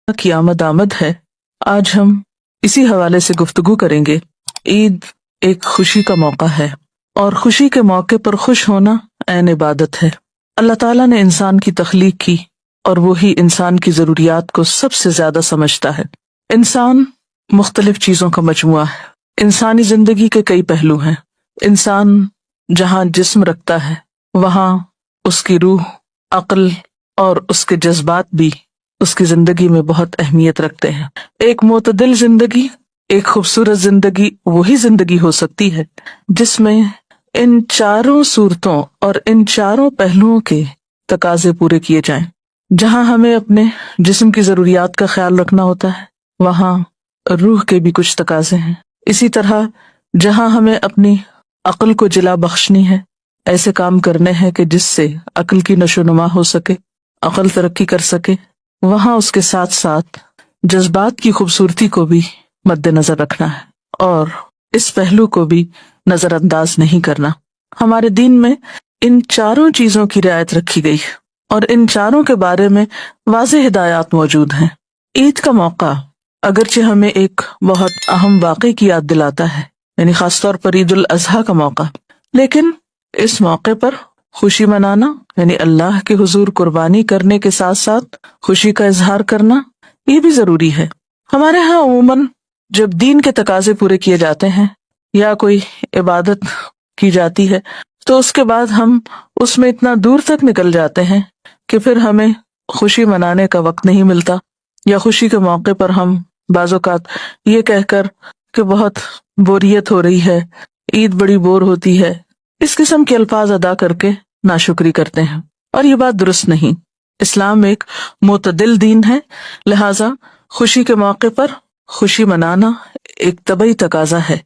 کی آمد آمد ہے۔ آج ہم اسی حوالے سے گفتگو کریں گے۔ عید ایک خوشی کا موقع ہے اور خوشی کے موقع پر خوش ہونا عین عبادت ہے۔ اللہ تعالیٰ نے انسان کی تخلیق کی اور وہی انسان کی ضروریات کو سب سے زیادہ سمجھتا ہے۔ انسان مختلف چیزوں کا مجموعہ ہے۔ انسانی زندگی کے کئی پہلو ہیں۔ انسان جہاں جسم رکھتا ہے وہاں اس کی روح، عقل اور اس کے جذبات بھی اس کی زندگی میں بہت اہمیت رکھتے ہیں۔ ایک معتدل زندگی، ایک خوبصورت زندگی وہی زندگی ہو سکتی ہے جس میں ان چاروں صورتوں اور ان چاروں پہلوؤں کے تقاضے پورے کیے جائیں۔ جہاں ہمیں اپنے جسم کی ضروریات کا خیال رکھنا ہوتا ہے وہاں روح کے بھی کچھ تقاضے ہیں۔ اسی طرح جہاں ہمیں اپنی عقل کو جلا بخشنی ہے، ایسے کام کرنے ہیں کہ جس سے عقل کی نشو و نما ہو سکے، عقل ترقی کر سکے، وہاں اس کے ساتھ ساتھ جذبات کی خوبصورتی کو بھی مد نظر رکھنا ہے اور اس پہلو کو بھی نظر انداز نہیں کرنا۔ ہمارے دین میں ان چاروں چیزوں کی رعایت رکھی گئی ہے اور ان چاروں کے بارے میں واضح ہدایات موجود ہیں۔ عید کا موقع اگرچہ ہمیں ایک بہت اہم واقعے کی یاد دلاتا ہے، یعنی خاص طور پر عید الاضحیٰ کا موقع، لیکن اس موقع پر خوشی منانا یعنی اللہ کے حضور قربانی کرنے کے ساتھ ساتھ خوشی کا اظہار کرنا یہ بھی ضروری ہے۔ ہمارے ہاں عموماً جب دین کے تقاضے پورے کیے جاتے ہیں یا کوئی عبادت کی جاتی ہے تو اس کے بعد ہم اس میں اتنا دور تک نکل جاتے ہیں کہ پھر ہمیں خوشی منانے کا وقت نہیں ملتا، یا خوشی کے موقع پر ہم بعض اوقات یہ کہہ کر کہ بہت بوریت ہو رہی ہے، عید بڑی بور ہوتی ہے، اس قسم کے الفاظ ادا کر کے ناشکری کرتے ہیں، اور یہ بات درست نہیں۔ اسلام ایک معتدل دین ہے، لہٰذا خوشی کے موقع پر خوشی منانا ایک طبعی تقاضا ہے،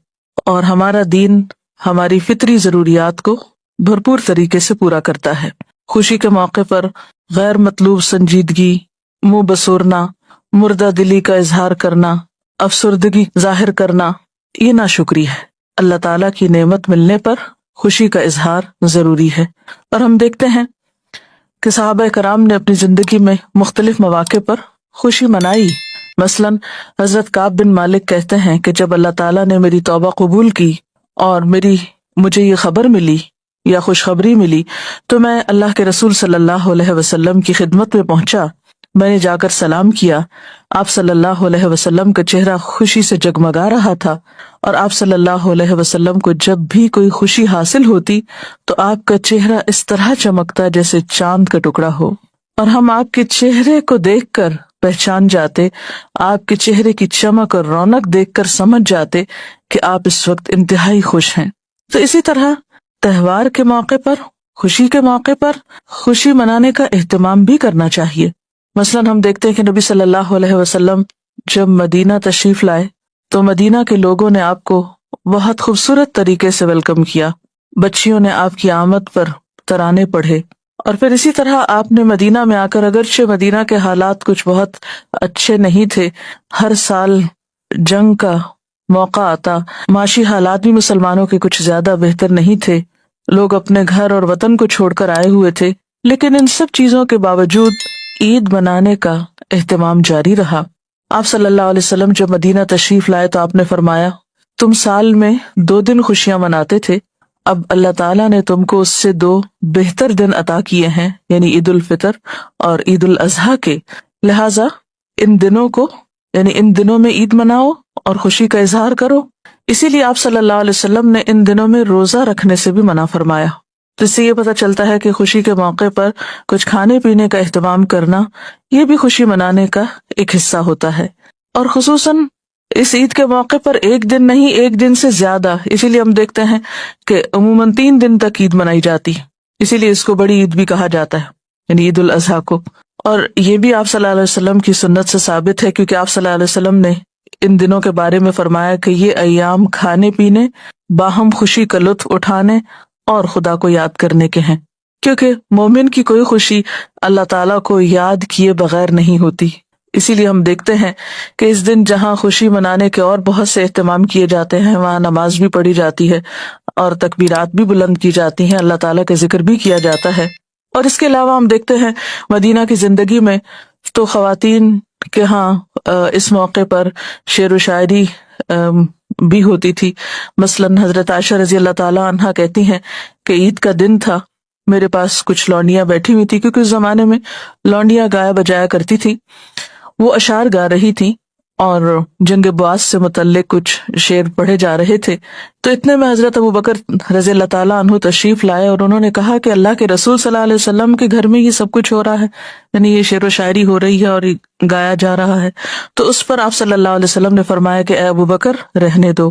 اور ہمارا دین ہماری فطری ضروریات کو بھرپور طریقے سے پورا کرتا ہے۔ خوشی کے موقع پر غیر مطلوب سنجیدگی، منہ بسورنا، مردہ دلی کا اظہار کرنا، افسردگی ظاہر کرنا یہ ناشکری ہے۔ اللہ تعالیٰ کی نعمت ملنے پر خوشی کا اظہار ضروری ہے، اور ہم دیکھتے ہیں کہ صحابہ کرام نے اپنی زندگی میں مختلف مواقع پر خوشی منائی۔ مثلاً حضرت کعب بن مالک کہتے ہیں کہ جب اللہ تعالیٰ نے میری توبہ قبول کی اور مجھے یہ خبر ملی یا خوشخبری ملی تو میں اللہ کے رسول صلی اللہ علیہ وسلم کی خدمت میں پہنچا، میں نے جا کر سلام کیا۔ آپ صلی اللہ علیہ وسلم کا چہرہ خوشی سے جگمگا رہا تھا، اور آپ صلی اللہ علیہ وسلم کو جب بھی کوئی خوشی حاصل ہوتی تو آپ کا چہرہ اس طرح چمکتا جیسے چاند کا ٹکڑا ہو، اور ہم آپ کے چہرے کو دیکھ کر پہچان جاتے، آپ کے چہرے کی چمک اور رونق دیکھ کر سمجھ جاتے کہ آپ اس وقت انتہائی خوش ہیں۔ تو اسی طرح تہوار کے موقع پر، خوشی کے موقع پر خوشی منانے کا اہتمام بھی کرنا چاہیے۔ مثلاً ہم دیکھتے ہیں کہ نبی صلی اللہ علیہ وسلم جب مدینہ تشریف لائے تو مدینہ کے لوگوں نے آپ کو بہت خوبصورت طریقے سے ویلکم کیا، بچیوں نے آپ کی آمد پر ترانے پڑھے، اور پھر اسی طرح آپ نے مدینہ میں آ کر، اگرچہ مدینہ کے حالات کچھ بہت اچھے نہیں تھے، ہر سال جنگ کا موقع آتا، معاشی حالات بھی مسلمانوں کے کچھ زیادہ بہتر نہیں تھے، لوگ اپنے گھر اور وطن کو چھوڑ کر آئے ہوئے تھے، لیکن ان سب چیزوں کے باوجود عید منانے کا اہتمام جاری رہا۔ آپ صلی اللہ علیہ وسلم جب مدینہ تشریف لائے تو آپ نے فرمایا، تم سال میں 2 دن خوشیاں مناتے تھے، اب اللہ تعالیٰ نے تم کو اس سے 2 بہتر دن عطا کیے ہیں، یعنی عید الفطر اور عید الاضحیٰ کے، لہٰذا ان دنوں کو، یعنی ان دنوں میں عید مناؤ اور خوشی کا اظہار کرو۔ اسی لیے آپ صلی اللہ علیہ وسلم نے ان دنوں میں روزہ رکھنے سے بھی منع فرمایا۔ تو اس سے یہ پتہ چلتا ہے کہ خوشی کے موقع پر کچھ کھانے پینے کا اہتمام کرنا یہ بھی خوشی منانے کا ایک حصہ ہوتا ہے، اور خصوصاً اس عید کے موقع پر 1 دن نہیں، 1 دن سے زیادہ، اسی لیے ہم دیکھتے ہیں کہ عموماً 3 دن تک عید منائی جاتی، اسی لیے اس کو بڑی عید بھی کہا جاتا ہے، یعنی عید الاضحیٰ کو۔ اور یہ بھی آپ صلی اللہ علیہ وسلم کی سنت سے ثابت ہے، کیونکہ آپ صلی اللہ علیہ وسلم نے ان دنوں کے بارے میں فرمایا کہ یہ ایام کھانے پینے، باہم خوشی کا لطف اٹھانے اور خدا کو یاد کرنے کے ہیں، کیونکہ مومن کی کوئی خوشی اللہ تعالیٰ کو یاد کیے بغیر نہیں ہوتی۔ اسی لیے ہم دیکھتے ہیں کہ اس دن جہاں خوشی منانے کے اور بہت سے اہتمام کیے جاتے ہیں، وہاں نماز بھی پڑھی جاتی ہے اور تکبیرات بھی بلند کی جاتی ہیں، اللہ تعالیٰ کا ذکر بھی کیا جاتا ہے۔ اور اس کے علاوہ ہم دیکھتے ہیں مدینہ کی زندگی میں تو خواتین کہ ہاں اس موقع پر شعر و شاعری بھی ہوتی تھی. مثلاً حضرت عائشہ رضی اللہ تعالیٰ عنہا کہتی ہیں کہ عید کا دن تھا، میرے پاس کچھ لونڈیاں بیٹھی ہوئی تھی، کیونکہ اس زمانے میں لونڈیاں گایا بجایا کرتی تھی. وہ اشعار گا رہی تھی اور جنگ بعاث سے متعلق کچھ شعر پڑھے جا رہے تھے. تو اتنے میں حضرت ابوبکر رضی اللہ تعالیٰ عنہ تشریف لائے اور انہوں نے کہا کہ اللہ کے رسول صلی اللہ علیہ وسلم کے گھر میں یہ سب کچھ ہو رہا ہے، یعنی یہ شعر و شاعری ہو رہی ہے اور گایا جا رہا ہے. تو اس پر آپ صلی اللہ علیہ وسلم نے فرمایا کہ اے ابوبکر رہنے دو،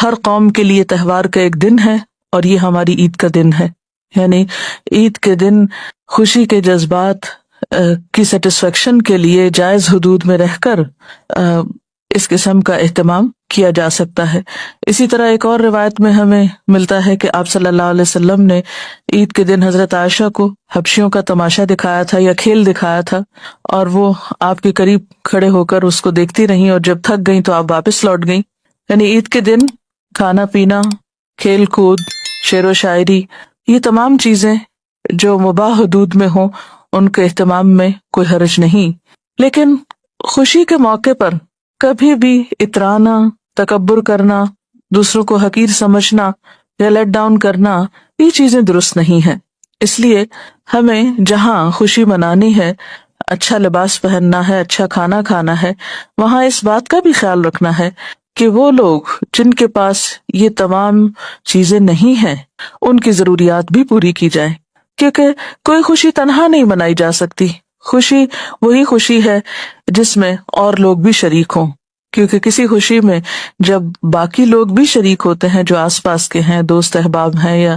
ہر قوم کے لیے تہوار کا ایک دن ہے اور یہ ہماری عید کا دن ہے. یعنی عید کے دن خوشی کے جذبات کی سیٹسفیکشن کے لیے جائز حدود میں رہ کر اس قسم کا اہتمام کیا جا سکتا ہے. اسی طرح ایک اور روایت میں ہمیں ملتا ہے کہ آپ صلی اللہ علیہ وسلم نے عید کے دن حضرت عائشہ کو حبشیوں کا تماشا دکھایا تھا یا کھیل دکھایا تھا، اور وہ آپ کے قریب کھڑے ہو کر اس کو دیکھتی رہیں اور جب تھک گئیں تو آپ واپس لوٹ گئیں. یعنی عید کے دن کھانا پینا، کھیل کود، شعر و شاعری، یہ تمام چیزیں جو مباح حدود میں ہوں ان کے اہتمام میں کوئی حرج نہیں. لیکن خوشی کے موقع پر کبھی بھی اترانا، تکبر کرنا، دوسروں کو حقیر سمجھنا یا لیٹ ڈاؤن کرنا، یہ چیزیں درست نہیں ہیں. اس لیے ہمیں جہاں خوشی منانی ہے، اچھا لباس پہننا ہے، اچھا کھانا کھانا ہے، وہاں اس بات کا بھی خیال رکھنا ہے کہ وہ لوگ جن کے پاس یہ تمام چیزیں نہیں ہیں ان کی ضروریات بھی پوری کی جائیں، کیونکہ کوئی خوشی تنہا نہیں منائی جا سکتی. خوشی وہی خوشی ہے جس میں اور لوگ بھی شریک ہوں، کیونکہ کسی خوشی میں جب باقی لوگ بھی شریک ہوتے ہیں جو آس پاس کے ہیں، دوست احباب ہیں یا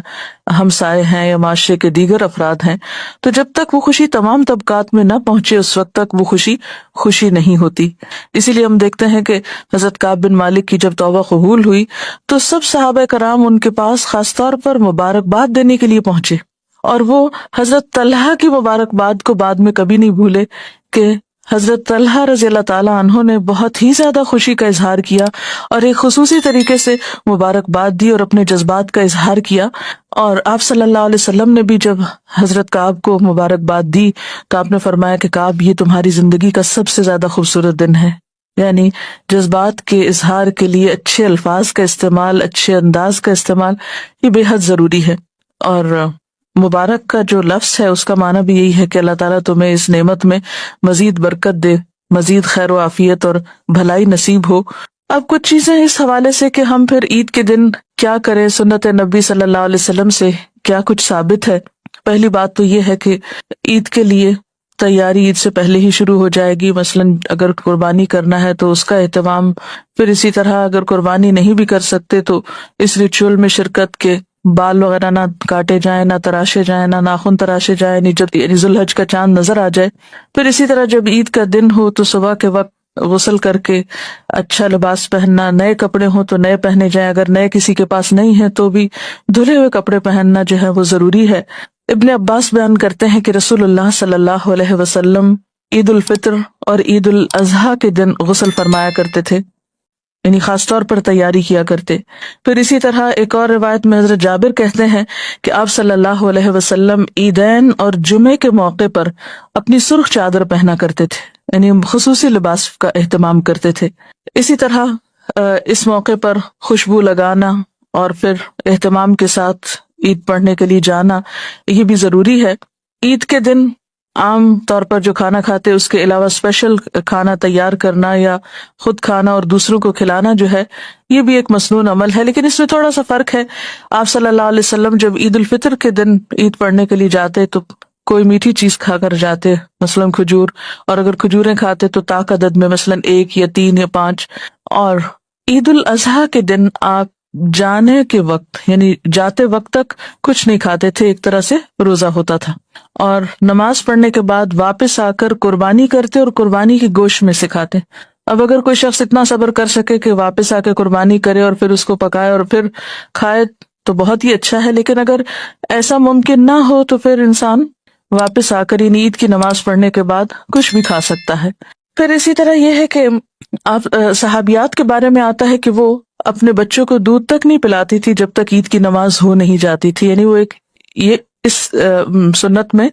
ہمسائے ہیں یا معاشرے کے دیگر افراد ہیں، تو جب تک وہ خوشی تمام طبقات میں نہ پہنچے اس وقت تک وہ خوشی نہیں ہوتی. اسی لیے ہم دیکھتے ہیں کہ حضرت کعب بن مالک کی جب توبہ قبول ہوئی تو سب صحابہ کرام ان کے پاس خاص طور پر مبارکباد دینے کے لیے پہنچے، اور وہ حضرت طلحہ کی مبارکباد کو بعد میں کبھی نہیں بھولے کہ حضرت طلحہ رضی اللہ تعالیٰ عنہ نے بہت ہی زیادہ خوشی کا اظہار کیا اور ایک خصوصی طریقے سے مبارکباد دی اور اپنے جذبات کا اظہار کیا. اور آپ صلی اللہ علیہ وسلم نے بھی جب حضرت کعب کو مبارکباد دی تو آپ نے فرمایا کہ کعب یہ تمہاری زندگی کا سب سے زیادہ خوبصورت دن ہے. یعنی جذبات کے اظہار کے لیے اچھے الفاظ کا استعمال، اچھے انداز کا استعمال یہ بے حد ضروری ہے. اور مبارک کا جو لفظ ہے اس کا معنی بھی یہی ہے کہ اللہ تعالیٰ تمہیں اس نعمت میں مزید برکت دے، مزید خیر و عافیت اور بھلائی نصیب ہو. اب کچھ چیزیں اس حوالے سے کہ ہم پھر عید کے دن کیا کریں، سنت نبی صلی اللہ علیہ وسلم سے کیا کچھ ثابت ہے. پہلی بات تو یہ ہے کہ عید کے لیے تیاری عید سے پہلے ہی شروع ہو جائے گی. مثلاً اگر قربانی کرنا ہے تو اس کا اہتمام، پھر اسی طرح اگر قربانی نہیں بھی کر سکتے تو اس ریچول میں شرکت کے بال وغیرہ نہ کاٹے جائیں، نہ تراشے جائیں، نہ ناخن تراشے جائیں، جب ذو الحج کا چاند نظر آ جائے. پھر اسی طرح جب عید کا دن ہو تو صبح کے وقت غسل کر کے اچھا لباس پہننا، نئے کپڑے ہوں تو نئے پہنے جائیں، اگر نئے کسی کے پاس نہیں ہیں تو بھی دھلے ہوئے کپڑے پہننا جو ہے وہ ضروری ہے. ابن عباس بیان کرتے ہیں کہ رسول اللہ صلی اللہ علیہ وسلم عید الفطر اور عید الاضحیٰ کے دن غسل فرمایا کرتے تھے، یعنی خاص طور پر تیاری کیا کرتے. پھر اسی طرح ایک اور روایت میں حضرت جابر کہتے ہیں کہ آپ صلی اللہ علیہ وسلم عیدین اور جمعے کے موقع پر اپنی سرخ چادر پہنا کرتے تھے، یعنی خصوصی لباس کا اہتمام کرتے تھے. اسی طرح اس موقع پر خوشبو لگانا اور پھر اہتمام کے ساتھ عید پڑھنے کے لیے جانا یہ بھی ضروری ہے. عید کے دن عام طور پر جو کھانا کھاتے اس کے علاوہ اسپیشل کھانا تیار کرنا یا خود کھانا اور دوسروں کو کھلانا جو ہے یہ بھی ایک مسنون عمل ہے، لیکن اس میں تھوڑا سا فرق ہے. آپ صلی اللہ علیہ وسلم جب عید الفطر کے دن عید پڑھنے کے لیے جاتے تو کوئی میٹھی چیز کھا کر جاتے، مثلاً کھجور، اور اگر کھجوریں کھاتے تو طاق عدد میں مثلاً 1 یا 3 یا 5. اور عید الاضحیٰ کے دن آپ جانے کے وقت یعنی جاتے وقت تک کچھ نہیں کھاتے تھے، ایک طرح سے روزہ ہوتا تھا، اور نماز پڑھنے کے بعد واپس آ کر قربانی کرتے اور قربانی کی گوشت میں سے کھاتے. اب اگر کوئی شخص اتنا صبر کر سکے کہ واپس آ کے قربانی کرے اور پھر اس کو پکائے اور پھر کھائے تو بہت ہی اچھا ہے، لیکن اگر ایسا ممکن نہ ہو تو پھر انسان واپس آ کر عید کی نماز پڑھنے کے بعد کچھ بھی کھا سکتا ہے. پھر اسی طرح یہ ہے کہ آپ صحابیات کے بارے میں آتا ہے کہ وہ اپنے بچوں کو دودھ تک نہیں پلاتی تھی جب تک عید کی نماز ہو نہیں جاتی تھی، یعنی وہ ایک یہ اس سنت میں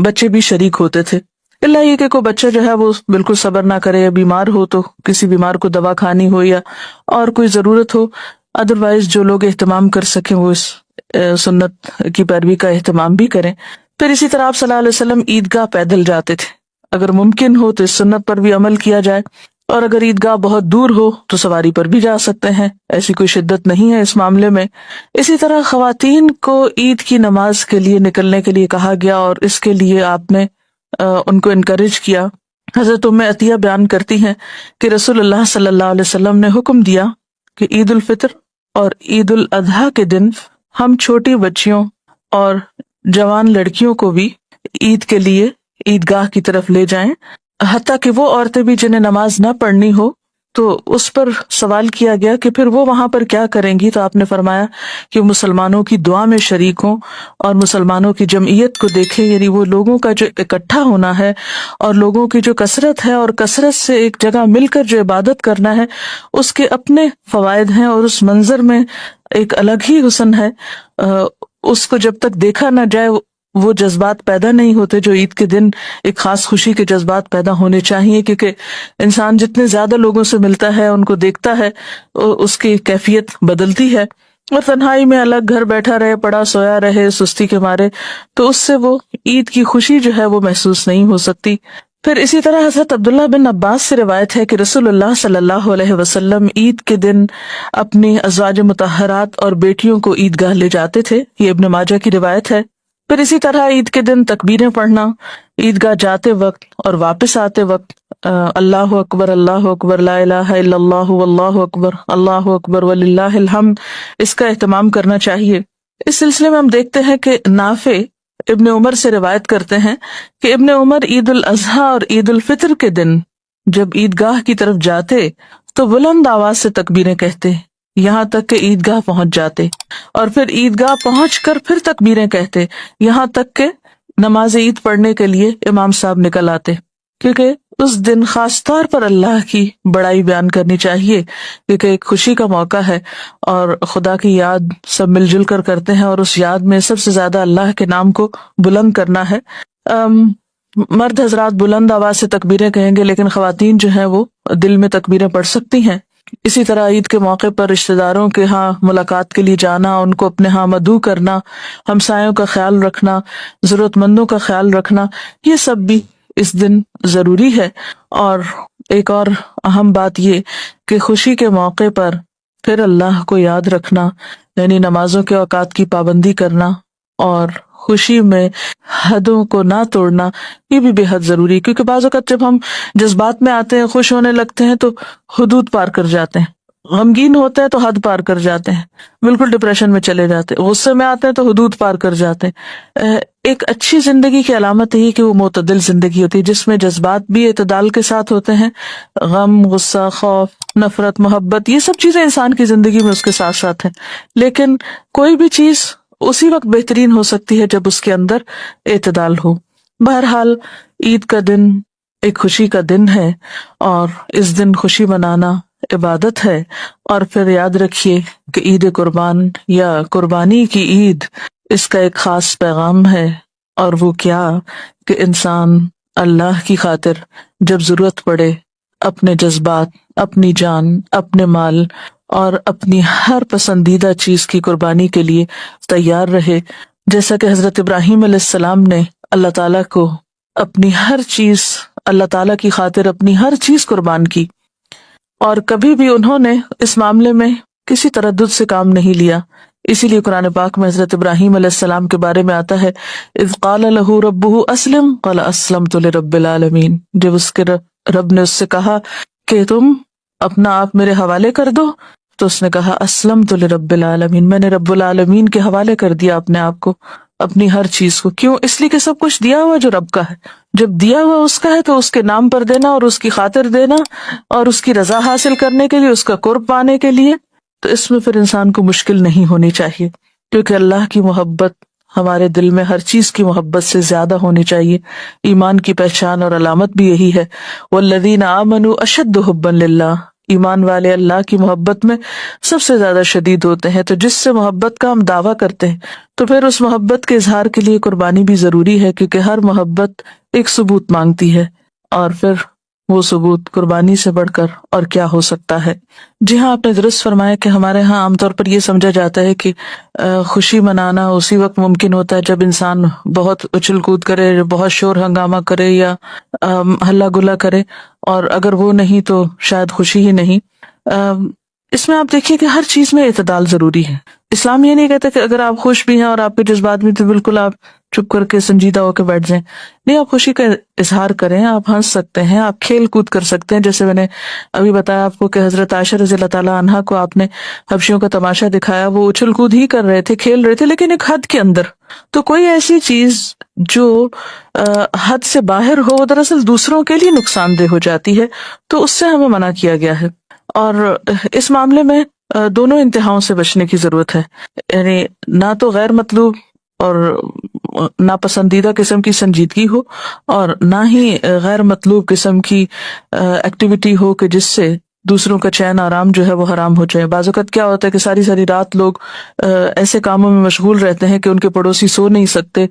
بچے بھی شریک ہوتے تھے. اللہ یہ کہ کوئی بچہ جو ہے وہ بالکل صبر نہ کرے، یا بیمار ہو تو کسی بیمار کو دوا کھانی ہو یا اور کوئی ضرورت ہو، ادروائز جو لوگ اہتمام کر سکیں وہ اس سنت کی پیروی کا اہتمام بھی کریں۔ پھر اسی طرح آپ صلی اللہ علیہ وسلم عیدگاہ پیدل جاتے تھے، اگر ممکن ہو تو اس سنت پر بھی عمل کیا جائے، اور اگر عیدگاہ بہت دور ہو تو سواری پر بھی جا سکتے ہیں، ایسی کوئی شدت نہیں ہے اس معاملے میں۔ اسی طرح خواتین کو عید کی نماز کے لیے نکلنے کے لیے کہا گیا، اور اس کے لیے آپ نے ان کو انکریج کیا۔ حضرت ام عطیہ بیان کرتی ہیں کہ رسول اللہ صلی اللہ علیہ وسلم نے حکم دیا کہ عید الفطر اور عید الاضحیٰ کے دن ہم چھوٹی بچیوں اور جوان لڑکیوں کو بھی عید کے لیے عیدگاہ کی طرف لے جائیں، حتیٰ کہ وہ عورتیں بھی جنہیں نماز نہ پڑھنی ہو۔ تو اس پر سوال کیا گیا کہ پھر وہ وہاں پر کیا کریں گی، تو آپ نے فرمایا کہ مسلمانوں کی دعا میں شریک ہوں اور مسلمانوں کی جمعیت کو دیکھیں، یعنی وہ لوگوں کا جو اکٹھا ہونا ہے اور لوگوں کی جو کثرت ہے، اور کثرت سے ایک جگہ مل کر جو عبادت کرنا ہے، اس کے اپنے فوائد ہیں، اور اس منظر میں ایک الگ ہی حسن ہے۔ اس کو جب تک دیکھا نہ جائے وہ جذبات پیدا نہیں ہوتے جو عید کے دن ایک خاص خوشی کے جذبات پیدا ہونے چاہیے، کیونکہ انسان جتنے زیادہ لوگوں سے ملتا ہے، ان کو دیکھتا ہے، اس کی کیفیت بدلتی ہے، اور تنہائی میں الگ گھر بیٹھا رہے، پڑا سویا رہے سستی کے مارے، تو اس سے وہ عید کی خوشی جو ہے وہ محسوس نہیں ہو سکتی۔ پھر اسی طرح حضرت عبداللہ بن عباس سے روایت ہے کہ رسول اللہ صلی اللہ علیہ وسلم عید کے دن اپنی ازواج مطہرات اور بیٹیوں کو عیدگاہ لے جاتے تھے، یہ ابن ماجہ کی روایت ہے۔ پھر اسی طرح عید کے دن تکبیریں پڑھنا، عیدگاہ جاتے وقت اور واپس آتے وقت اللہ اکبر لا الہ الا اللہ واللہ اکبر وللہ الحمد، اس کا اہتمام کرنا چاہیے۔ اس سلسلے میں ہم دیکھتے ہیں کہ نافع ابن عمر سے روایت کرتے ہیں کہ ابن عمر عید الاضحیٰ اور عید الفطر کے دن جب عیدگاہ کی طرف جاتے تو بلند آواز سے تکبیریں کہتے، یہاں تک کہ عیدگاہ پہنچ جاتے، اور پھر عیدگاہ پہنچ کر پھر تکبیریں کہتے، یہاں تک کہ نماز عید پڑھنے کے لیے امام صاحب نکل آتے، کیونکہ اس دن خاص طور پر اللہ کی بڑائی بیان کرنی چاہیے، کیونکہ ایک خوشی کا موقع ہے اور خدا کی یاد سب مل جل کر کرتے ہیں، اور اس یاد میں سب سے زیادہ اللہ کے نام کو بلند کرنا ہے۔ مرد حضرات بلند آواز سے تکبیریں کہیں گے، لیکن خواتین جو ہیں وہ دل میں تکبیریں پڑھ سکتی ہیں۔ اسی طرح عید کے موقع پر رشتہ داروں کے ہاں ملاقات کے لیے جانا، ان کو اپنے ہاں مدعو کرنا، ہمسایوں کا خیال رکھنا، ضرورت مندوں کا خیال رکھنا، یہ سب بھی اس دن ضروری ہے۔ اور ایک اور اہم بات یہ کہ خوشی کے موقع پر پھر اللہ کو یاد رکھنا، یعنی نمازوں کے اوقات کی پابندی کرنا اور خوشی میں حدوں کو نہ توڑنا، یہ بھی بے حد ضروری، کیونکہ بعض اوقات جب ہم جذبات میں آتے ہیں، خوش ہونے لگتے ہیں تو حدود پار کر جاتے ہیں، غمگین ہوتے ہیں تو حد پار کر جاتے ہیں، بالکل ڈپریشن میں چلے جاتے ہیں، غصے میں آتے ہیں تو حدود پار کر جاتے ہیں۔ ایک اچھی زندگی کی علامت یہ کہ وہ معتدل زندگی ہوتی ہے، جس میں جذبات بھی اعتدال کے ساتھ ہوتے ہیں، غم، غصہ، خوف، نفرت، محبت، یہ سب چیزیں انسان کی زندگی میں اس کے ساتھ ساتھ ہیں، لیکن کوئی بھی چیز اسی وقت بہترین ہو سکتی ہے جب اس کے اندر اعتدال ہو۔ بہرحال عید کا دن ایک خوشی کا دن ہے، اور اس دن خوشی منانا عبادت ہے۔ اور پھر یاد رکھیے کہ عید قربان یا قربانی کی عید، اس کا ایک خاص پیغام ہے، اور وہ کیا کہ انسان اللہ کی خاطر جب ضرورت پڑے اپنے جذبات، اپنی جان، اپنے مال اور اپنی ہر پسندیدہ چیز کی قربانی کے لیے تیار رہے، جیسا کہ حضرت ابراہیم علیہ السلام نے اللہ تعالیٰ کو اپنی ہر چیز، اللہ تعالیٰ کی خاطر اپنی ہر چیز قربان کی، اور کبھی بھی انہوں نے اس معاملے میں کسی تردد سے کام نہیں لیا۔ اسی لیے قرآن پاک میں حضرت ابراہیم علیہ السلام کے بارے میں آتا ہے اذ قال له ربه اسلم قال اسلمت لرب العالمین، جب اس کے رب نے اس سے کہا کہ تم اپنا آپ میرے حوالے کر دو، تو اس نے کہا اسلمت لرب العالمین، میں نے رب العالمین کے حوالے کر دیا اپنے آپ کو، اپنی ہر چیز کو۔ کیوں؟ اس لیے کہ سب کچھ دیا ہوا جو رب کا ہے، جب دیا ہوا اس کا ہے تو اس کے نام پر دینا اور اس کی خاطر دینا اور اس کی رضا حاصل کرنے کے لیے، اس کا قرب پانے کے لیے، تو اس میں پھر انسان کو مشکل نہیں ہونی چاہیے، کیونکہ اللہ کی محبت ہمارے دل میں ہر چیز کی محبت سے زیادہ ہونی چاہیے۔ ایمان کی پہچان اور علامت بھی یہی ہے، والذین آمنوا اشد حبا للہ، ایمان والے اللہ کی محبت میں سب سے زیادہ شدید ہوتے ہیں، تو جس سے محبت کا ہم دعویٰ کرتے ہیں تو پھر اس محبت کے اظہار کے لیے قربانی بھی ضروری ہے، کیونکہ ہر محبت ایک ثبوت مانگتی ہے، اور پھر وہ ثبوت قربانی سے بڑھ کر اور کیا ہو سکتا ہے۔ جی ہاں، آپ نے درست فرمایا کہ ہمارے ہاں عام طور پر یہ سمجھا جاتا ہے کہ خوشی منانا اسی وقت ممکن ہوتا ہے جب انسان بہت اچھل کود کرے، بہت شور ہنگامہ کرے یا ہلا گلا کرے، اور اگر وہ نہیں تو شاید خوشی ہی نہیں۔ اس میں آپ دیکھیے کہ ہر چیز میں اعتدال ضروری ہے۔ اسلام یہ نہیں کہتا کہ اگر آپ خوش بھی ہیں اور آپ کے جذبات بھی تو بالکل آپ چپ کر کے سنجیدہ ہو کے بیٹھ جائیں، نہیں، آپ خوشی کا اظہار کریں، آپ ہنس سکتے ہیں، آپ کھیل کود کر سکتے ہیں، جیسے میں نے ابھی بتایا آپ کو کہ حضرت عائشہ رضی اللہ تعالیٰ عنہا کو آپ نے حبشیوں کا تماشا دکھایا، وہ اچھل کود ہی کر رہے تھے، کھیل رہے تھے، لیکن ایک حد کے اندر۔ تو کوئی ایسی چیز جو حد سے باہر ہو وہ دراصل دوسروں کے لیے نقصان دہ ہو جاتی ہے، تو اس سے ہمیں منع کیا گیا ہے، اور اس معاملے میں دونوں انتہاؤں سے بچنے کی ضرورت ہے، یعنی نہ تو غیر مطلوب اور ناپسندیدہ قسم کی سنجیدگی ہو، اور نہ ہی غیر مطلوب قسم کی ایکٹیویٹی ہو کہ جس سے دوسروں کا چین آرام جو ہے وہ حرام ہو جائے۔ بعض اوقات کیا ہوتا ہے کہ ساری ساری رات لوگ ایسے کاموں میں مشغول رہتے ہیں کہ ان کے پڑوسی سو نہیں سکتے،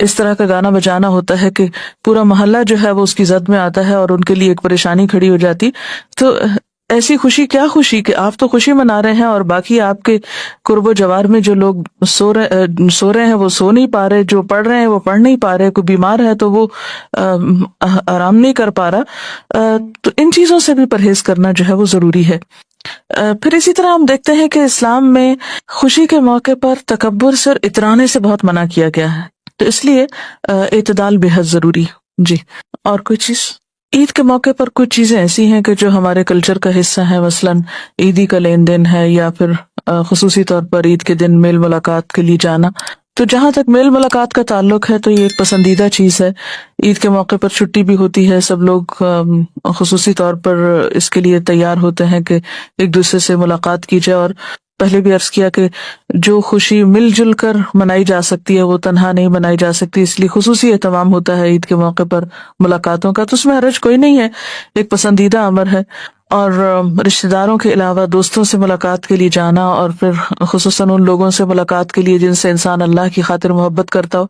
اس طرح کا گانا بجانا ہوتا ہے کہ پورا محلہ جو ہے وہ اس کی زد میں آتا ہے اور ان کے لیے ایک پریشانی کھڑی ہو جاتی۔ تو ایسی خوشی، کیا خوشی کہ آپ تو خوشی منا رہے ہیں اور باقی آپ کے قرب و جوار میں جو لوگ سو رہے ہیں وہ سو نہیں پا رہے، جو پڑھ رہے ہیں وہ پڑھ نہیں پا رہے، کوئی بیمار ہے تو وہ آرام نہیں کر پا رہا۔ تو ان چیزوں سے بھی پرہیز کرنا جو ہے وہ ضروری ہے۔ پھر اسی طرح ہم دیکھتے ہیں کہ اسلام میں خوشی کے موقع پر تکبر سے اور اترانے سے بہت منع کیا گیا ہے، تو اس لیے اعتدال بے حد ضروری۔ جی، اور کوئی چیز؟ عید کے موقع پر کچھ چیزیں ایسی ہیں کہ جو ہمارے کلچر کا حصہ ہے، مثلاً عیدی کا لین دین ہے، یا پھر خصوصی طور پر عید کے دن میل ملاقات کے لیے جانا۔ تو جہاں تک میل ملاقات کا تعلق ہے تو یہ ایک پسندیدہ چیز ہے۔ عید کے موقع پر چھٹی بھی ہوتی ہے، سب لوگ خصوصی طور پر اس کے لیے تیار ہوتے ہیں کہ ایک دوسرے سے ملاقات کی جائے، اور پہلے بھی عرض کیا کہ جو خوشی مل جل کر منائی جا سکتی ہے وہ تنہا نہیں منائی جا سکتی، اس لیے خصوصی اہتمام ہوتا ہے عید کے موقع پر ملاقاتوں کا، تو اس میں حرج کوئی نہیں ہے، ایک پسندیدہ امر ہے۔ اور رشتہ داروں کے علاوہ دوستوں سے ملاقات کے لیے جانا، اور پھر خصوصاً ان لوگوں سے ملاقات کے لیے جن سے انسان اللہ کی خاطر محبت کرتا ہو۔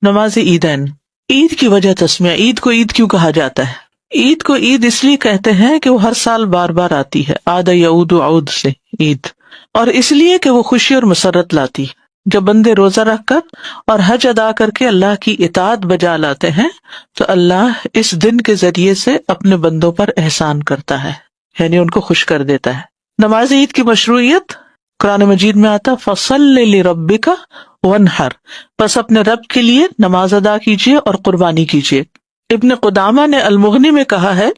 نماز عیدین، عید کی وجہ تسمیہ، عید کو عید کیوں کہا جاتا ہے؟ عید کو عید اس لیے کہتے ہیں کہ وہ ہر سال بار بار آتی ہے، عاد یعود عود سے عید، اور اس لیے کہ وہ خوشی اور مسرت لاتی۔ جب بندے روزہ رکھ کر اور حج ادا کر کے اللہ کی اطاعت بجا لاتے ہیں تو اللہ اس دن کے ذریعے سے اپنے بندوں پر احسان کرتا ہے، یعنی ان کو خوش کر دیتا ہے۔ نماز عید کی مشروعیت قرآن مجید میں آتا فَصَلِّ لِرَبِّكَ وَانْحَرْ، بس اپنے رب کے لیے نماز ادا کیجیے اور قربانی کیجیے۔ ابن قدامہ نے المغنی میں کہا ہے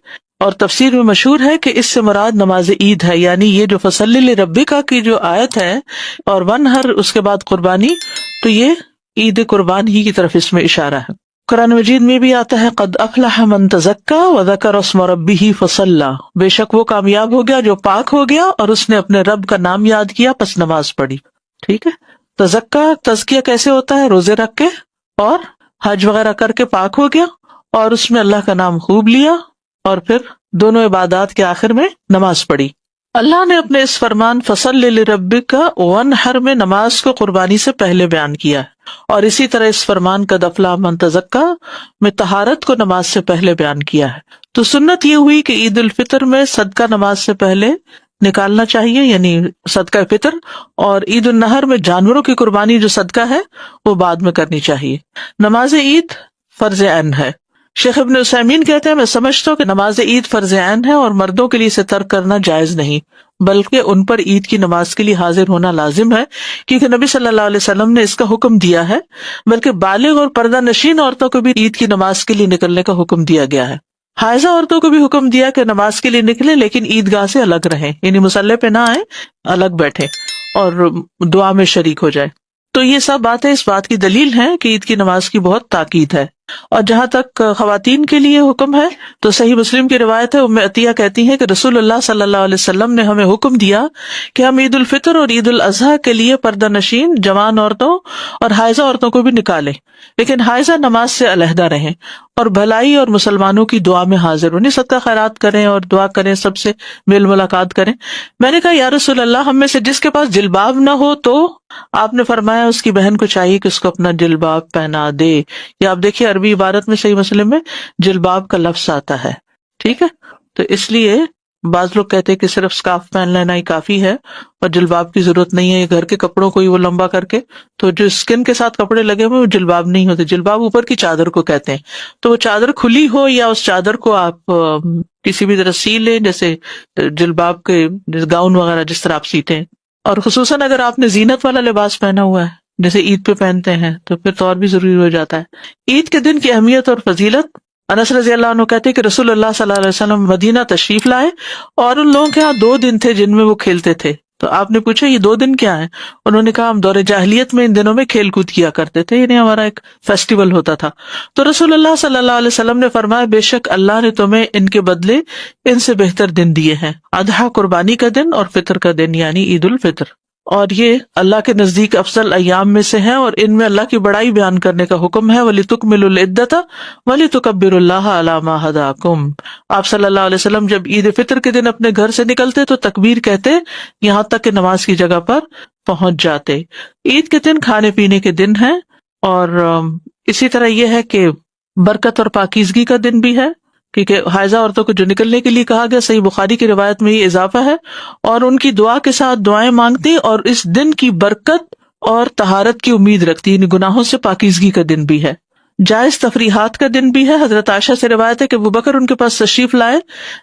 اور تفسیر میں مشہور ہے کہ اس سے مراد نماز عید ہے، یعنی یہ جو فَصَلِّ لِرَبِّكَ کی جو آیت ہے اور وَانْحَرْ اس کے بعد قربانی، تو یہ عید قربان ہی کی طرف اس میں اشارہ ہے۔ قرآن مجید میں بھی آتا ہے قد افلح من تزکا وذکر اسم ربہ فصلی، بے شک وہ کامیاب ہو گیا جو پاک ہو گیا اور اس نے اپنے رب کا نام یاد کیا پس نماز پڑھی۔ ٹھیک ہے، تزکا، تزکیہ کیسے ہوتا ہے؟ روزے رکھ کے اور حج وغیرہ کر کے پاک ہو گیا اور اس میں اللہ کا نام خوب لیا، اور پھر دونوں عبادات کے آخر میں نماز پڑھی۔ اللہ نے اپنے اس فرمان فصل لربک وانحر میں نماز کو قربانی سے پہلے بیان کیا ہے، اور اسی طرح اس فرمان قد افلح من تزکا میں طہارت کو نماز سے پہلے بیان کیا ہے۔ تو سنت یہ ہوئی کہ عید الفطر میں صدقہ نماز سے پہلے نکالنا چاہیے، یعنی صدقہ فطر، اور عید النحر میں جانوروں کی قربانی جو صدقہ ہے وہ بعد میں کرنی چاہیے۔ نماز عید فرض عین ہے۔ شیخ ابن عثیمین کہتے ہیں میں سمجھتا ہوں کہ نماز عید فرض عین ہے اور مردوں کے لیے اسے ترک کرنا جائز نہیں، بلکہ ان پر عید کی نماز کے لیے حاضر ہونا لازم ہے، کیونکہ نبی صلی اللہ علیہ وسلم نے اس کا حکم دیا ہے، بلکہ بالغ اور پردہ نشین عورتوں کو بھی عید کی نماز کے لیے نکلنے کا حکم دیا گیا ہے۔ حائضہ عورتوں کو بھی حکم دیا کہ نماز کے لیے نکلیں لیکن عیدگاہ سے الگ رہیں، یعنی مصلی پہ نہ آئیں، الگ بیٹھیں اور دعا میں شریک ہو جائے۔ تو یہ سب باتیں اس بات کی دلیل ہیں کہ عید کی نماز کی بہت تاکید ہے۔ اور جہاں تک خواتین کے لیے حکم ہے تو صحیح مسلم کی روایت ہے، ام عطیہ کہتی ہیں کہ رسول اللہ صلی اللہ علیہ وسلم نے ہمیں حکم دیا کہ ہم عید الفطر اور عید الاضحیٰ کے لیے پردہ نشین جوان عورتوں اور حائضہ عورتوں کو بھی نکالیں، لیکن حائضہ نماز سے علیحدہ رہیں اور بھلائی اور مسلمانوں کی دعا میں حاضر ہوں، صدقہ خیرات کریں اور دعا کریں، سب سے میل ملاقات کریں۔ میں نے کہا یا رسول اللہ، ہم میں سے جس کے پاس جلباب نہ ہو تو؟ آپ نے فرمایا اس کی بہن کو چاہیے کہ اس کو اپنا جلباب پہنا دے۔ یا آپ دیکھیے عربی عبارت میں صحیح مسلم میں جلباب کا لفظ آتا ہے، ٹھیک ہے؟ تو اس لیے بعض لوگ کہتے ہیں کہ صرف سکارف پہن لینا ہی کافی ہے اور جلباب کی ضرورت نہیں ہے، یہ گھر کے کپڑوں کو ہی وہ لمبا کر کے، تو جو اسکن کے ساتھ کپڑے لگے ہوئے وہ جلباب نہیں ہوتے، جلباب اوپر کی چادر کو کہتے ہیں۔ تو وہ چادر کھلی ہو یا اس چادر کو آپ کسی بھی طرح سی لیں، جیسے جلباب کے گاؤن وغیرہ جس طرح آپ سیتے ہیں، اور خصوصاً اگر آپ نے زینت والا لباس پہنا ہوا ہے جیسے عید پہ پہنتے ہیں تو پھر تو اور بھی ضروری ہو جاتا ہے۔ عید کے دن کی اہمیت اور فضیلت، انس رضی اللہ عنہ کہتے ہیں کہ رسول اللہ صلی اللہ علیہ وسلم مدینہ تشریف لائے اور ان لوگوں کے ہاں 2 دن تھے جن میں وہ کھیلتے تھے۔ تو آپ نے پوچھا یہ 2 دن کیا ہیں؟ انہوں نے کہا ہم دور جاہلیت میں ان دنوں میں کھیل کود کیا کرتے تھے، یعنی ہمارا ایک فیسٹیول ہوتا تھا۔ تو رسول اللہ صلی اللہ علیہ وسلم نے فرمایا بے شک اللہ نے تمہیں ان کے بدلے ان سے بہتر دن دیے ہیں، اضحیٰ قربانی کا دن اور فطر کا دن یعنی عید الفطر، اور یہ اللہ کے نزدیک افضل ایام میں سے ہیں اور ان میں اللہ کی بڑائی بیان کرنے کا حکم ہے۔ وَلِتُكْمِلُوا الْعِدَّةَ وَلِتُكَبِّرُوا اللَّهَ عَلَى مَا هَدَاكُمْ۔ آپ صلی اللہ علیہ وسلم جب عید فطر کے دن اپنے گھر سے نکلتے تو تکبیر کہتے یہاں تک کہ نماز کی جگہ پر پہنچ جاتے۔ عید کے دن کھانے پینے کے دن ہیں، اور اسی طرح یہ ہے کہ برکت اور پاکیزگی کا دن بھی ہے، کیونکہ حائضہ عورتوں کو جو نکلنے کے لیے کہا گیا صحیح بخاری کی روایت میں یہ اضافہ ہے، اور ان کی دعا کے ساتھ دعائیں مانگتی اور اس دن کی برکت اور طہارت کی امید رکھتی، یعنی گناہوں سے پاکیزگی کا دن بھی ہے۔ جائز تفریحات کا دن بھی ہے۔ حضرت عائشہ سے روایت ہے کہ ابوبکر ان کے پاس تشریف لائے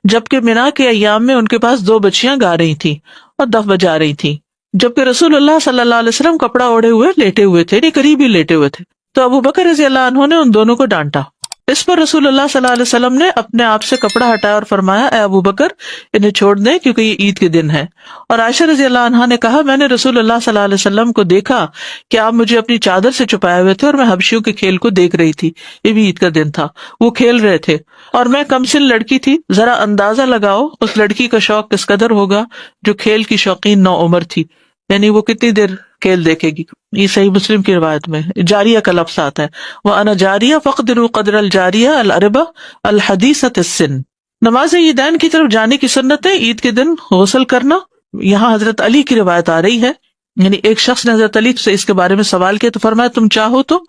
جبکہ منا کے ایام میں ان کے پاس 2 بچیاں گا رہی تھیں اور دف بجا رہی تھیں، جبکہ رسول اللہ صلی اللہ علیہ وسلم کپڑا اوڑے ہوئے لیٹے ہوئے تھے، یعنی قریب ہی لیٹے ہوئے تھے۔ تو ابوبکر رضی اللہ عنہ نے ان دونوں کو ڈانٹا۔ اس پر رسول اللہ صلی اللہ علیہ وسلم نے اپنے آپ سے کپڑا ہٹایا اور فرمایا اے ابوبکر انہیں چھوڑ دیں کیونکہ یہ عید کے دن ہے۔ اور عائشہ رضی اللہ عنہا نے کہا میں نے رسول اللہ صلی اللہ علیہ وسلم کو دیکھا کہ آپ مجھے اپنی چادر سے چھپائے ہوئے تھے اور میں حبشیوں کے کھیل کو دیکھ رہی تھی، یہ بھی عید کا دن تھا، وہ کھیل رہے تھے اور میں کم سن لڑکی تھی۔ ذرا اندازہ لگاؤ اس لڑکی کا شوق کس قدر ہوگا جو کھیل کی شوقین نوعمر تھی، یعنی وہ کتنی دیر کھیل دیکھے گی۔ یہ صحیح مسلم کی روایت میں جاریہ کا لفظ آتا ہے، وَأَنَا جَارِيَةٌ فَاقْدِرُوا قَدْرَ الْجَارِيَةِ الْأَرْبَةِ الْحَدِيثَةِ السِّنِّ۔ نماز عیدین کی طرف جانے کی سنت ہے، عید کے دن غسل کرنا۔ یہاں حضرت علی کی روایت آ رہی ہے، یعنی ایک شخص نے حضرت علی سے اس کے بارے میں سوال کیا تو فرمایا تم چاہو تو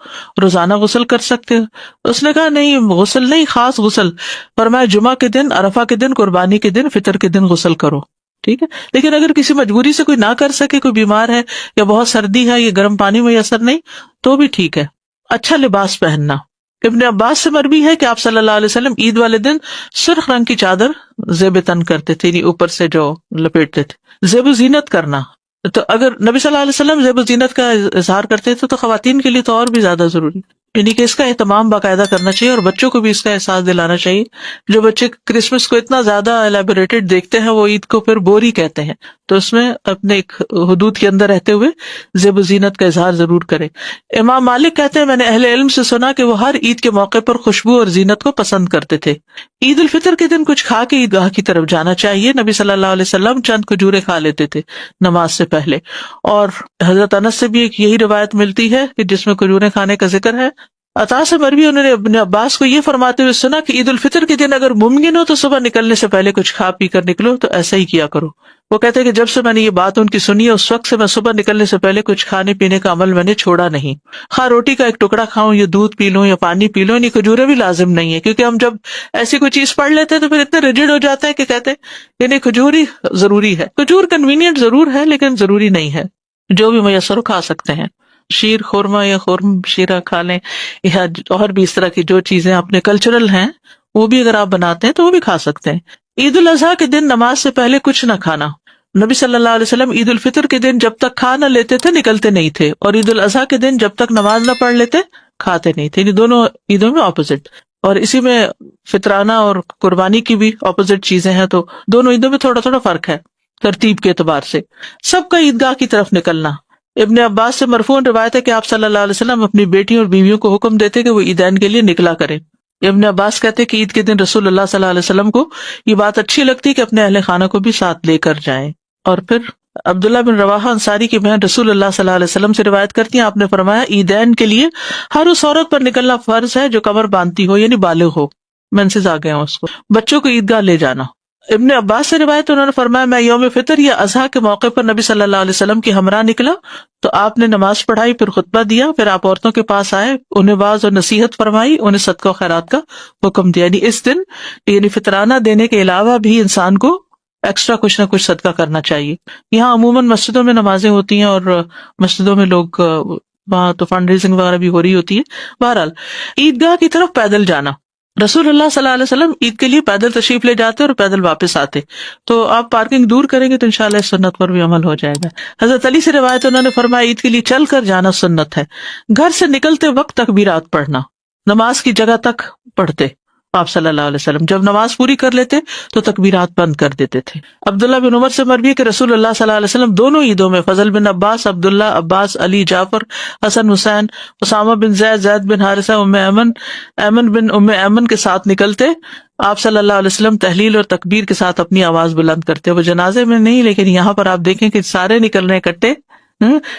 روزانہ غسل کر سکتے ہو۔ اس نے کہا نہیں، غسل نہیں، خاص غسل۔ فرمایا جمعہ کے دن، عرفہ کے دن، قربانی کے دن، فطر کے دن غسل کرو، ٹھیک ہے۔ لیکن اگر کسی مجبوری سے کوئی نہ کر سکے، کوئی بیمار ہے یا بہت سردی ہے یا گرم پانی میں اثر نہیں، تو بھی ٹھیک ہے۔ اچھا لباس پہننا، ابن عباس سے مروی ہے کہ آپ صلی اللہ علیہ وسلم عید والے دن سرخ رنگ کی چادر زیب تن کرتے تھے، یعنی اوپر سے جو لپیٹتے تھے۔ زیب و زینت کرنا، تو اگر نبی صلی اللہ علیہ وسلم زیب و زینت کا اظہار کرتے تھے تو خواتین کے لیے تو اور بھی زیادہ ضروری، یعنی کہ اس کا اہتمام باقاعدہ کرنا چاہیے اور بچوں کو بھی اس کا احساس دلانا چاہیے۔ جو بچے کرسمس کو اتنا زیادہ ایلیبوریٹڈ دیکھتے ہیں وہ عید کو پھر بوری کہتے ہیں، تو اس میں اپنے ایک حدود کے اندر رہتے ہوئے زیب و زینت کا اظہار ضرور کریں۔ امام مالک کہتے ہیں میں نے اہل علم سے سنا کہ وہ ہر عید کے موقع پر خوشبو اور زینت کو پسند کرتے تھے۔ عید الفطر کے دن کچھ کھا کے عیدگاہ کی طرف جانا چاہیے۔ نبی صلی اللہ علیہ وسلم چند کھجورے کھا لیتے تھے نماز سے پہلے، اور حضرت انس سے بھی ایک یہی روایت ملتی ہے کہ جس میں کھجورے کھانے کا ذکر ہے۔ عطا سے مروی انہوں نے ابن عباس کو یہ فرماتے ہوئے سنا کہ عید الفطر کے دن اگر ممکن ہو تو صبح نکلنے سے پہلے کچھ کھا پی کر نکلو، تو ایسا ہی کیا کرو۔ وہ کہتے ہیں کہ جب سے میں نے یہ بات ان کی سنی ہے اس وقت سے میں صبح نکلنے سے پہلے کچھ کھانے پینے کا عمل میں نے چھوڑا نہیں، خواہ روٹی کا ایک ٹکڑا کھاؤں یا دودھ پی لوں یا پانی پی لوں، نہیں کھجورے بھی لازم نہیں ہے، کیونکہ ہم جب ایسی کوئی چیز پڑھ لیتے ہیں تو پھر اتنے ریجڈ ہو جاتے ہیں کہ کہتے ہیں یعنی کھجور ہی ضروری ہے۔ کھجور کنوینئنٹ ضرور ہے لیکن ضروری نہیں ہے، جو بھی میسر ہو کھا سکتے ہیں۔ شیر خورما یا خورم شیرہ کھا لیں، یا اور بھی اس طرح کی جو چیزیں اپنے کلچرل ہیں وہ بھی اگر آپ بناتے ہیں تو وہ بھی کھا سکتے ہیں۔ عید الاضحیٰ کے دن نماز سے پہلے کچھ نہ کھانا۔ نبی صلی اللہ علیہ وسلم عید الفطر کے دن جب تک کھا نہ لیتے تھے نکلتے نہیں تھے، اور عید الاضحیٰ کے دن جب تک نماز نہ پڑھ لیتے کھاتے نہیں تھے، یعنی دونوں عیدوں میں اپوزٹ۔ اور اسی میں فطرانہ اور قربانی کی بھی اپوزٹ چیزیں ہیں، تو دونوں عیدوں میں تھوڑا تھوڑا فرق ہے ترتیب کے اعتبار سے۔ سب کا عیدگاہ کی طرف نکلنا، ابن عباس سے مرفوعاً روایت ہے کہ آپ صلی اللہ علیہ وسلم اپنی بیٹیوں اور بیویوں کو حکم دیتے کہ وہ عیدین کے لیے نکلا کریں. ابن عباس کہتے کہ عید کے دن رسول اللہ صلی اللہ علیہ وسلم کو یہ بات اچھی لگتی کہ اپنے اہل خانہ کو بھی ساتھ لے کر جائیں. اور پھر عبداللہ بن رواحہ انصاری کی بہن رسول اللہ صلی اللہ علیہ وسلم سے روایت کرتی ہیں، آپ نے فرمایا عیدین کے لیے ہر اس عورت پر نکلنا فرض ہے جو کمر باندھتی ہو، یعنی بالغ ہو، منسز آ گئے ہوں اس کو، بچوں کو عیدگاہ لے جانا. ابن عباس سے روایت انہوں نے فرمایا میں یوم فطر یا اضحیٰ کے موقع پر نبی صلی اللہ علیہ وسلم کی ہمراہ نکلا تو آپ نے نماز پڑھائی، پھر خطبہ دیا، پھر آپ عورتوں کے پاس آئے، انہیں واعظ اور نصیحت فرمائی، انہیں صدقہ و خیرات کا حکم دیا. یعنی اس دن یعنی فطرانہ دینے کے علاوہ بھی انسان کو ایکسٹرا کچھ نہ کچھ صدقہ کرنا چاہیے. یہاں عموماً مسجدوں میں نمازیں ہوتی ہیں اور مسجدوں میں لوگ وہاں تو فنڈ ریزنگ وغیرہ بھی ہو رہی ہوتی ہے. بہرحال عیدگاہ کی طرف پیدل جانا، رسول اللہ صلی اللہ علیہ وسلم عید کے لیے پیدل تشریف لے جاتے اور پیدل واپس آتے، تو آپ پارکنگ دور کریں گے تو انشاءاللہ اس سنت پر بھی عمل ہو جائے گا. حضرت علی سے روایت انہوں نے فرمایا عید کے لیے چل کر جانا سنت ہے. گھر سے نکلتے وقت تکبیرات پڑھنا، نماز کی جگہ تک پڑھتے آپ صلی اللہ علیہ وسلم، جب نماز پوری کر لیتے تو تکبیرات بند کر دیتے تھے. عبداللہ بن عمر سے مروی ہے کہ رسول اللہ صلی اللہ علیہ وسلم دونوں عیدوں میں فضل بن عباس، عبداللہ، عباس، علی، جعفر، حسن، حسین، اسامہ بن زید، زید بن حارثہ، ایمن بن ایمن کے ساتھ نکلتے. آپ صلی اللہ علیہ وسلم تحلیل اور تکبیر کے ساتھ اپنی آواز بلند کرتے. وہ جنازے میں نہیں، لیکن یہاں پر آپ دیکھیں کہ سارے نکل رہے اکٹھے،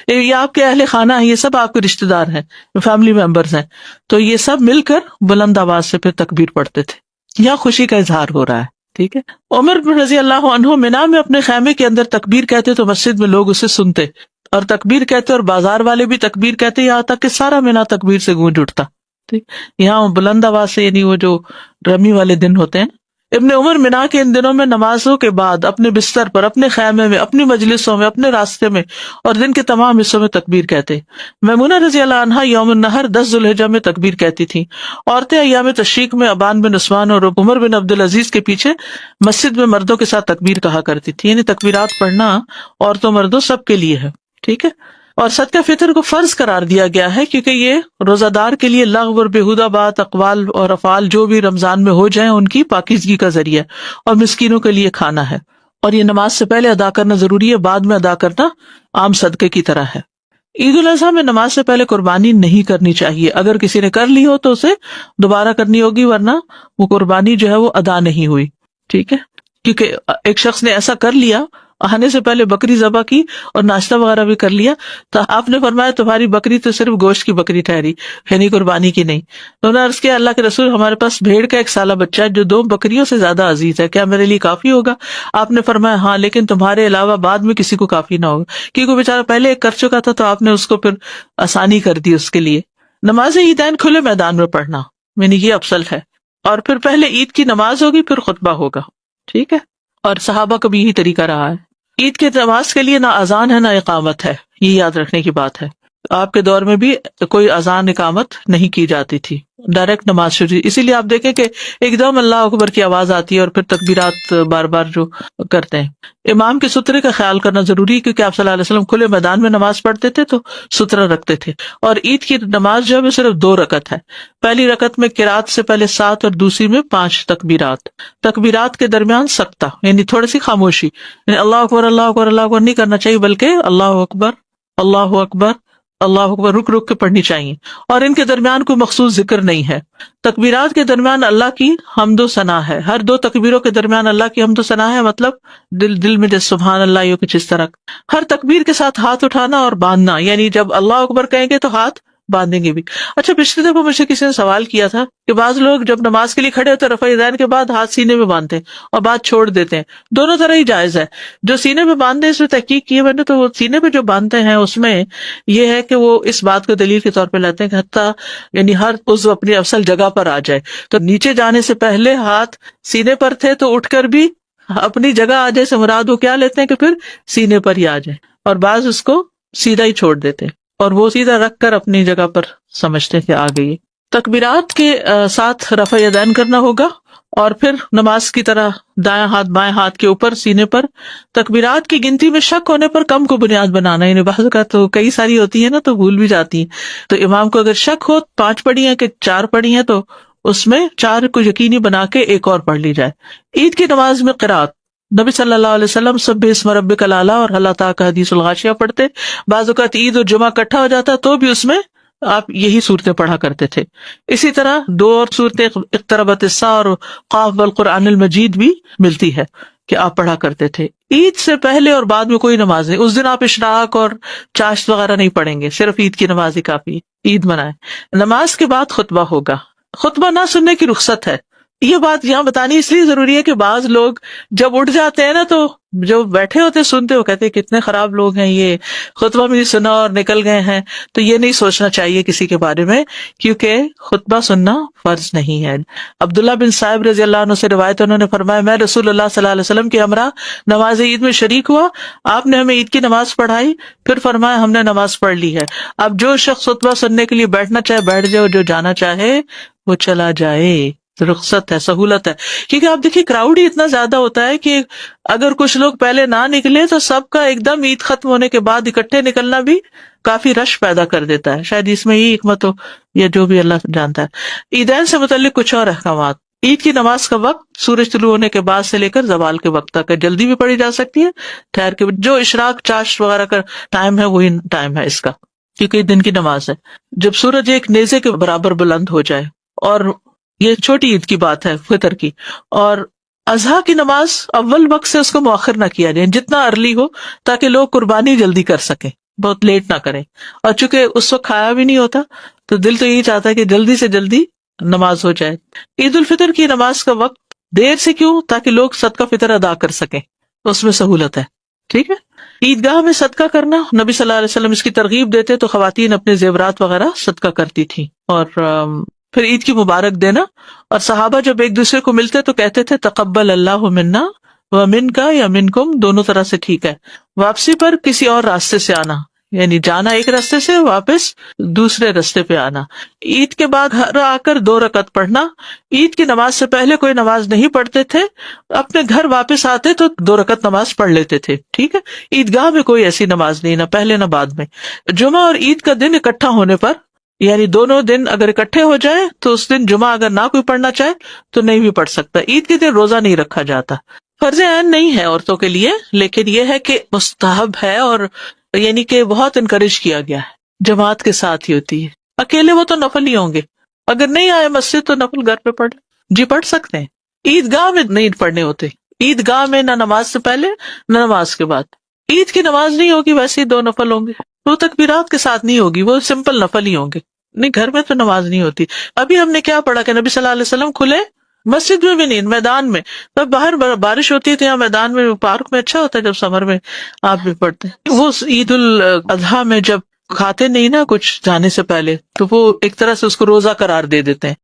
یہ آپ کے اہل خانہ ہیں، یہ سب آپ کے رشتے دار ہیں، فیملی ممبرز ہیں، تو یہ سب مل کر بلند آواز سے پھر تکبیر پڑھتے تھے. یہاں خوشی کا اظہار ہو رہا ہے. ٹھیک ہے. عمر بن رضی اللہ عنہ منا میں اپنے خیمے کے اندر تکبیر کہتے تو مسجد میں لوگ اسے سنتے، اور تکبیر کہتے اور بازار والے بھی تکبیر کہتے، یہاں تک کہ سارا منا تکبیر سے گونج اٹھتا. ٹھیک. یہاں بلند آواز سے، یعنی وہ جو رمی والے دن ہوتے ہیں. ابن عمر منا کے ان دنوں میں نمازوں کے بعد اپنے بستر پر، اپنے خیمے میں، اپنی مجلسوں میں، اپنے راستے میں اور دن کے تمام حصوں میں تکبیر کہتے. میمونہ رضی اللہ عنہا یوم النحر 10 ذوالحجہ میں تکبیر کہتی تھی. عورتیں ایام تشریق میں ابان بن عثمان اور عمر بن عبدالعزیز کے پیچھے مسجد میں مردوں کے ساتھ تکبیر کہا کرتی تھی. یعنی تکبیرات پڑھنا عورتوں مردوں سب کے لیے ہے. ٹھیک ہے. اور صدقہ فطر کو فرض قرار دیا گیا ہے کیونکہ یہ روزہ دار کے لیے لغو اور بےہودہ بات، اقوال اور افعال جو بھی رمضان میں ہو جائیں ان کی پاکیزگی کا ذریعہ، اور مسکینوں کے لیے کھانا ہے. اور یہ نماز سے پہلے ادا کرنا ضروری ہے، بعد میں ادا کرنا عام صدقے کی طرح ہے. عید الاضحیٰ میں نماز سے پہلے قربانی نہیں کرنی چاہیے. اگر کسی نے کر لی ہو تو اسے دوبارہ کرنی ہوگی، ورنہ وہ قربانی جو ہے وہ ادا نہیں ہوئی. ٹھیک ہے. کیونکہ ایک شخص نے ایسا کر لیا، آنے سے پہلے بکری ذبح کی اور ناشتہ وغیرہ بھی کر لیا، تو آپ نے فرمایا تمہاری بکری تو صرف گوشت کی بکری ٹھہری، یعنی قربانی کی نہیں. تو انہوں نے عرض کیا اللہ کے رسول ہمارے پاس بھیڑ کا 1 سالہ بچہ ہے جو 2 بکریوں سے زیادہ عزیز ہے، کیا میرے لیے کافی ہوگا؟ آپ نے فرمایا ہاں، لیکن تمہارے علاوہ بعد میں کسی کو کافی نہ ہوگا، کیونکہ بیچارہ پہلے ایک کر چکا تھا تو آپ نے اس کو پھر آسانی کر دی اس کے لیے. نماز عیدین کھلے میدان میں پڑھنا، یعنی یہ افضل ہے. اور پھر پہلے عید کی نماز ہوگی، پھر خطبہ ہوگا. ٹھیک ہے. اور صحابہ کا بھی یہی طریقہ رہا ہے. عید کے نماز کے لیے نہ اذان ہے نہ اقامت ہے، یہ یاد رکھنے کی بات ہے. آپ کے دور میں بھی کوئی اذان اقامت نہیں کی جاتی تھی، ڈائریکٹ نماز شروع. اسی لیے آپ دیکھیں کہ ایک دم اللہ اکبر کی آواز آتی ہے اور پھر تکبیرات بار بار جو کرتے ہیں. امام کے سترے کا خیال کرنا ضروری ہے کیونکہ آپ صلی اللہ علیہ وسلم کھلے میدان میں نماز پڑھتے تھے تو سترہ رکھتے تھے. اور عید کی نماز جو ہے صرف 2 رکعت ہے. پہلی رکعت میں قرات سے پہلے 7 اور دوسری میں 5 تکبیرات. تکبیرات کے درمیان سکتہ، یعنی تھوڑی سی خاموشی، یعنی اللہ اکبر اللہ اکبر اللہ اکبر نہیں کرنا چاہیے، بلکہ اللہ اکبر اللہ اکبر اللہ اکبر رک رک کے پڑھنی چاہیے. اور ان کے درمیان کوئی مخصوص ذکر نہیں ہے. تکبیرات کے درمیان اللہ کی حمد و ثنا ہے. ہر 2 تکبیروں کے درمیان اللہ کی حمد و ثنا ہے، مطلب دل میں جیسے سبحان اللہ یوں کچھ اس طرح. ہر تکبیر کے ساتھ ہاتھ اٹھانا اور باندھنا، یعنی جب اللہ اکبر کہیں گے تو ہاتھ باندھیں گے بھی. اچھا، پچھلی دفعہ مجھے کسی نے سوال کیا تھا کہ بعض لوگ جب نماز کے لیے کھڑے ہوتے رفع یدین کے بعد ہاتھ سینے میں باندھتے ہیں اور بعد چھوڑ دیتے ہیں. دونوں طرح ہی جائز ہے. جو سینے میں باندھتے اس میں تحقیق کی ہے میں نے، تو وہ سینے پہ جو باندھتے ہیں اس میں یہ ہے کہ وہ اس بات کو دلیل کے طور پہ لیتے ہیں کہ حتیٰ یعنی ہر عضو اپنی اصل جگہ پر آ جائے. تو نیچے جانے سے پہلے ہاتھ سینے پر تھے تو اٹھ کر بھی اپنی جگہ آ جائے سے مراد وہ کیا لیتے ہیں کہ پھر سینے پر ہی آ جائے، اور بعض اس کو سیدھا ہی چھوڑ دیتے ہیں اور وہ سیدھا رکھ کر اپنی جگہ پر سمجھتے کہ آ گئی. تکبیرات کے ساتھ رفع یدین کرنا ہوگا، اور پھر نماز کی طرح دائیں ہاتھ بائیں ہاتھ کے اوپر سینے پر. تکبیرات کی گنتی میں شک ہونے پر کم کو بنیاد بنانا، یعنی بعض کا تو کئی ساری ہوتی ہے نا تو بھول بھی جاتی ہیں. تو امام کو اگر شک ہو 5 پڑھی ہیں کہ 4 پڑھی ہیں تو اس میں 4 کو یقینی بنا کے ایک اور پڑھ لی جائے. عید کی نماز میں قرات نبی صلی اللہ علیہ وسلم سبح اسم ربک الاعلیٰ اور اللہ تعالیٰ کا حدیث الغاشیہ پڑھتے. بعض اوقات عید اور جمعہ اکٹھا ہو جاتا تو بھی اس میں آپ یہی صورتیں پڑھا کرتے تھے. اسی طرح دو اور صورتیں اقتربت الساعہ اور قاف والقرآن المجید بھی ملتی ہے کہ آپ پڑھا کرتے تھے. عید سے پہلے اور بعد میں کوئی نماز نہیں. اس دن آپ اشراق اور چاشت وغیرہ نہیں پڑھیں گے, صرف عید کی نماز ہی کافی. عید منائیں. نماز کے بعد خطبہ ہوگا. خطبہ نہ سننے کی رخصت ہے. یہ بات یہاں بتانی اس لیے ضروری ہے کہ بعض لوگ جب اٹھ جاتے ہیں نا تو جو بیٹھے ہوتے سنتے وہ کہتے ہیں کتنے خراب لوگ ہیں, یہ خطبہ بھی نہیں سنا اور نکل گئے ہیں. تو یہ نہیں سوچنا چاہیے کسی کے بارے میں, کیونکہ خطبہ سننا فرض نہیں ہے. عبداللہ بن صاحب رضی اللہ عنہ سے روایت, انہوں نے فرمایا میں رسول اللہ صلی اللہ علیہ وسلم کے ہمراہ نماز عید میں شریک ہوا, آپ نے ہمیں عید کی نماز پڑھائی, پھر فرمایا ہم نے نماز پڑھ لی ہے, اب جو شخص خطبہ سننے کے لیے بیٹھنا چاہے بیٹھ جائے اور جو جانا چاہے وہ چلا جائے. رخصت ہے, سہولت ہے. کیونکہ آپ دیکھیے کراؤڈ ہی اتنا زیادہ ہوتا ہے کہ اگر کچھ لوگ پہلے نہ نکلے تو سب کا ایک دم عید ختم ہونے کے بعد اکٹھے نکلنا بھی کافی رش پیدا کر دیتا ہے. شاید اس میں ہی حکمت ہو یا جو بھی اللہ جانتا ہے. عیدین سے متعلق کچھ اور احکامات. عید کی نماز کا وقت سورج طلوع ہونے کے بعد سے لے کر زوال کے وقت تک ہے. جلدی بھی پڑھی جا سکتی ہے, ٹھہر کے. جو اشراق چاشت وغیرہ کا ٹائم ہے وہی ٹائم ہے اس کا, کیونکہ دن کی نماز ہے. جب سورج ایک نیزے کے برابر بلند ہو جائے, اور یہ چھوٹی عید کی بات ہے فطر کی, اور اضحیٰ کی نماز اول وقت سے اس کو مؤخر نہ کیا جائے, جتنا ارلی ہو تاکہ لوگ قربانی جلدی کر سکیں, بہت لیٹ نہ کریں. اور چونکہ اس وقت کھایا بھی نہیں ہوتا تو دل تو یہی چاہتا ہے کہ جلدی سے جلدی نماز ہو جائے. عید الفطر کی نماز کا وقت دیر سے کیوں؟ تاکہ لوگ صدقہ فطر ادا کر سکیں, اس میں سہولت ہے. ٹھیک ہے. عیدگاہ میں صدقہ کرنا, نبی صلی اللہ علیہ وسلم اس کی ترغیب دیتے تو خواتین اپنے زیورات وغیرہ صدقہ کرتی تھی. اور پھر عید کی مبارک دینا, اور صحابہ جب ایک دوسرے کو ملتے تو کہتے تھے تقبل اللہ منا و منکا یا منکم, دونوں طرح سے ٹھیک ہے. واپسی پر کسی اور راستے سے آنا, یعنی جانا ایک راستے سے, واپس دوسرے راستے پہ آنا. عید کے بعد گھر آ کر 2 رکعت پڑھنا. عید کی نماز سے پہلے کوئی نماز نہیں پڑھتے تھے, اپنے گھر واپس آتے تو 2 رکعت نماز پڑھ لیتے تھے. ٹھیک ہے. عیدگاہ میں کوئی ایسی نماز نہیں, نہ پہلے نہ بعد میں. جمعہ اور عید کا دن اکٹھا ہونے پر, یعنی دونوں دن اگر اکٹھے ہو جائے تو اس دن جمعہ اگر نہ کوئی پڑھنا چاہے تو نہیں بھی پڑھ سکتا. عید کے دن روزہ نہیں رکھا جاتا. فرض عین نہیں ہے عورتوں کے لیے, لیکن یہ ہے کہ مستحب ہے, اور یعنی کہ بہت انکریج کیا گیا ہے. جماعت کے ساتھ ہی ہوتی ہے. اکیلے وہ تو نفل ہی ہوں گے, اگر نہیں آئے مسجد تو نفل گھر پہ پڑھ لیں. جی پڑھ سکتے ہیں. عیدگاہ میں نہیں پڑھنے ہوتے. عیدگاہ میں نہ نماز سے پہلے نہ نماز کے بعد. عید کی نماز نہیں ہوگی, ویسے ہی 2 نفل ہوں گے. وہ تکبیرات کے ساتھ نہیں ہوگی, وہ سمپل نفل ہی ہوں گے. نہیں, گھر میں تو نماز نہیں ہوتی. ابھی ہم نے کیا پڑھا کہ نبی صلی اللہ علیہ وسلم کھلے مسجد میں بھی نہیں, میدان میں. تب باہر بارش ہوتی تھی, یا میدان میں, پارک میں اچھا ہوتا ہے جب سمر میں آپ بھی پڑھتے ہیں. وہ عید الاضحیٰ میں جب کھاتے نہیں نا کچھ جانے سے پہلے, تو وہ ایک طرح سے اس کو روزہ قرار دے دیتے ہیں.